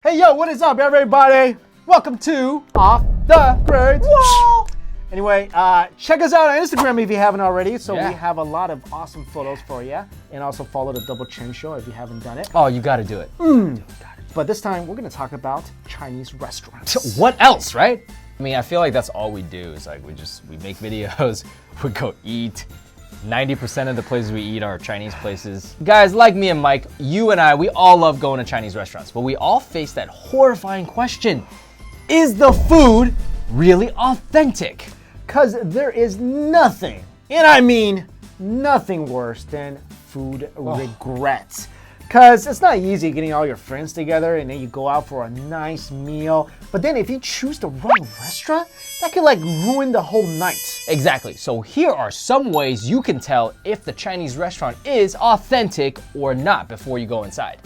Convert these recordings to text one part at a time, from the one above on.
Hey, yo, what is up, everybody? Welcome to Off the Great Wall. Anyway, check us out on Instagram if you haven't already. So we have a lot of awesome photos for you. And also follow the Double Chin Show if you haven't done it. Oh, you got to do it. But this time, we're going to talk about Chinese restaurants. What else, right? I mean, I feel like that's all we do is like we make videos, we go eat. 90% of the places we eat are Chinese places. Guys, like me and Mike, you and I, we all love going to Chinese restaurants, but we all face that horrifying question. Is the food really authentic? Because there is nothing, and I mean nothing worse than food regrets. Because it's not easy getting all your friends together and then you go out for a nice meal. But then if you choose the wrong restaurant, that could like ruin the whole night. Exactly. So here are some ways you can tell if the Chinese restaurant is authentic or not before you go inside.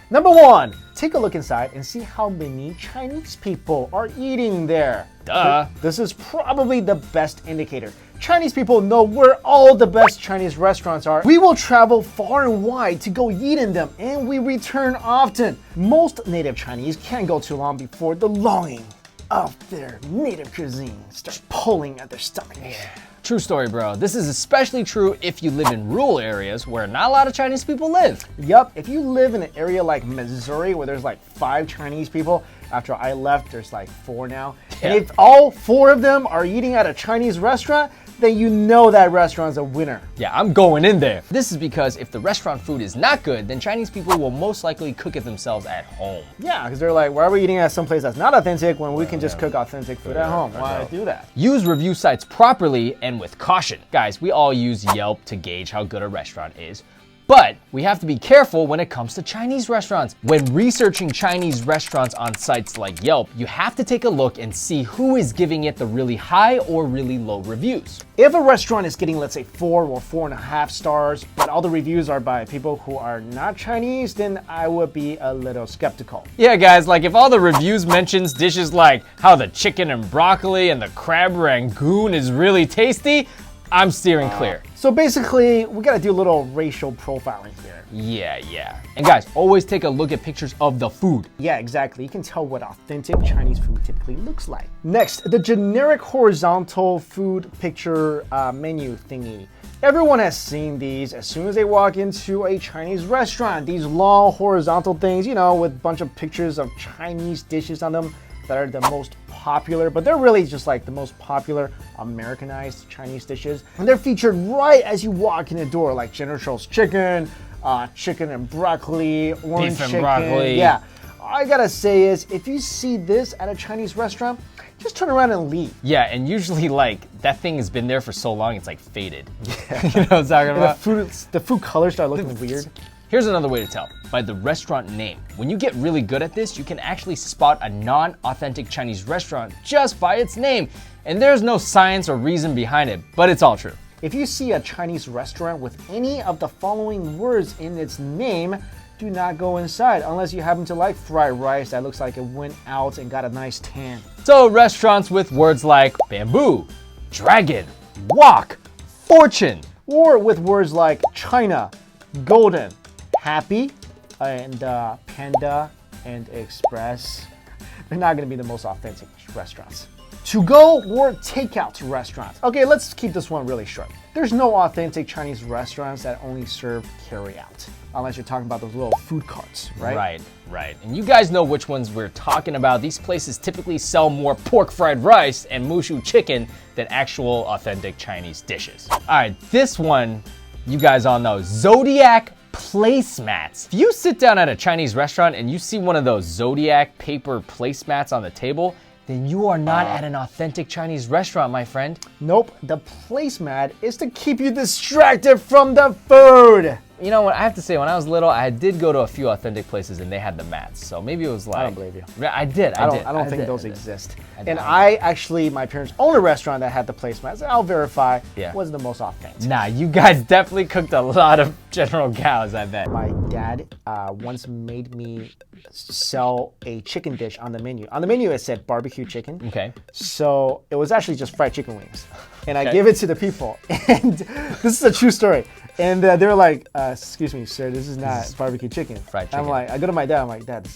Number one, take a look inside and see how many Chinese people are eating there. Duh. This is probably the best indicator. Chinese people know where all the best Chinese restaurants are. We will travel far and wide to go eat in them, and we return often. Most native Chinese can't go too long before the longing of their native cuisine starts pulling at their stomach. True story, bro. This is especially true if you live in rural areas where not a lot of Chinese people live. Yup, if you live in an area like Missouri where there's like 5 Chinese people, after I left, there's like 4 now. And if all 4 of them are eating at a Chinese restaurant, then you know that restaurant's a winner. Yeah, I'm going in there. This is because if the restaurant food is not good, then Chinese people will most likely cook it themselves at home. Yeah, because they're like, why are we eating at some place that's not authentic when we can just cook authentic food at home? Why do that? Use review sites properly and with caution. Guys, we all use Yelp to gauge how good a restaurant is. But we have to be careful when it comes to Chinese restaurants. When researching Chinese restaurants on sites like Yelp, you have to take a look and see who is giving it the really high or really low reviews. If a restaurant is getting, let's say, 4 or 4.5 stars, but all the reviews are by people who are not Chinese, then I would be a little skeptical. Yeah, guys, like if all the reviews mentions dishes like how the chicken and broccoli and the crab rangoon is really tasty, I'm steering clear. So basically, we gotta do a little racial profiling here. Yeah. And guys, always take a look at pictures of the food. Yeah, exactly. You can tell what authentic Chinese food typically looks like. Next, the generic horizontal food picture menu thingy. Everyone has seen these as soon as they walk into a Chinese restaurant. These long horizontal things, you know, with a bunch of pictures of Chinese dishes on them that are the most popular, but they're really just like the most popular Americanized Chinese dishes. And they're featured right as you walk in the door, like General Tso's chicken, chicken and broccoli, orange Beef and chicken. broccoli. Yeah. All I gotta say is, if you see this at a Chinese restaurant, just turn around and leave. Yeah, and usually like that thing has been there for so long, it's like faded. Yeah. You know what I'm talking about? The food colors start looking weird. Here's another way to tell, by the restaurant name. When you get really good at this, you can actually spot a non-authentic Chinese restaurant just by its name. And there's no science or reason behind it, but it's all true. If you see a Chinese restaurant with any of the following words in its name, do not go inside unless you happen to like fried rice that looks like it went out and got a nice tan. So restaurants with words like bamboo, dragon, wok, fortune, or with words like China, golden, happy, and panda, and express, they're not gonna be the most authentic restaurants. To go or takeout restaurants. Okay, let's keep this one really short. There's no authentic Chinese restaurants that only serve carry-out, unless you're talking about those little food carts, right? Right. And you guys know which ones we're talking about. These places typically sell more pork fried rice and mushu chicken than actual authentic Chinese dishes. All right, this one you guys all know, Zodiac placemats. If you sit down at a Chinese restaurant and you see one of those Zodiac paper placemats on the table, then you are not at an authentic Chinese restaurant, my friend. Nope, the placemat is to keep you distracted from the food. You know what, I have to say, when I was little, I did go to a few authentic places and they had the mats. So maybe it was like... I don't believe you. I did. I don't think those exist. And I actually, my parents own a restaurant that had the placemats. I'll verify. Was the most authentic. Nah, you guys definitely cooked a lot of General Gao's, I bet. My dad once made me sell a chicken dish on the menu. On the menu, it said barbecue chicken. Okay. So it was actually just fried chicken wings. And I gave it to the people. And this is a true story. And they were like, excuse me, sir, this is not barbecue chicken. Fried chicken. I'm like, I go to my dad, I'm like, Dad,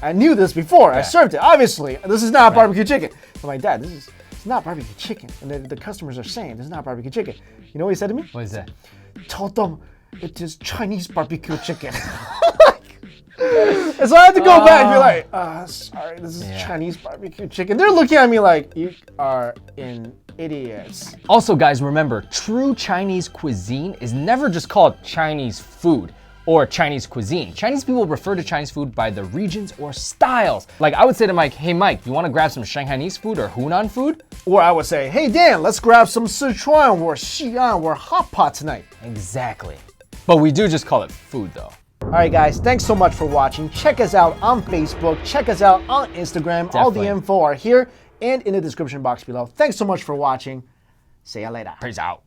I knew this before. I served it. Obviously, this is not barbecue chicken. I'm like, Dad, it's not barbecue chicken. And the customers are saying, this is not barbecue chicken. You know what he said to me? What is that? Told them it is Chinese barbecue chicken. And so I had to go back and be like, sorry, this is Chinese barbecue chicken. They're looking at me like, you are an idiots. Also, guys, remember, true Chinese cuisine is never just called Chinese food or Chinese cuisine. Chinese people refer to Chinese food by the regions or styles. Like I would say to Mike, hey Mike, you wanna grab some Shanghainese food or Hunan food? Or I would say, hey Dan, let's grab some Sichuan or Xi'an or hot pot tonight. Exactly. But we do just call it food though. All right, guys, thanks so much for watching. Check us out on Facebook. Check us out on Instagram. Definitely. All the info are here and in the description box below. Thanks so much for watching. See ya later. Peace out.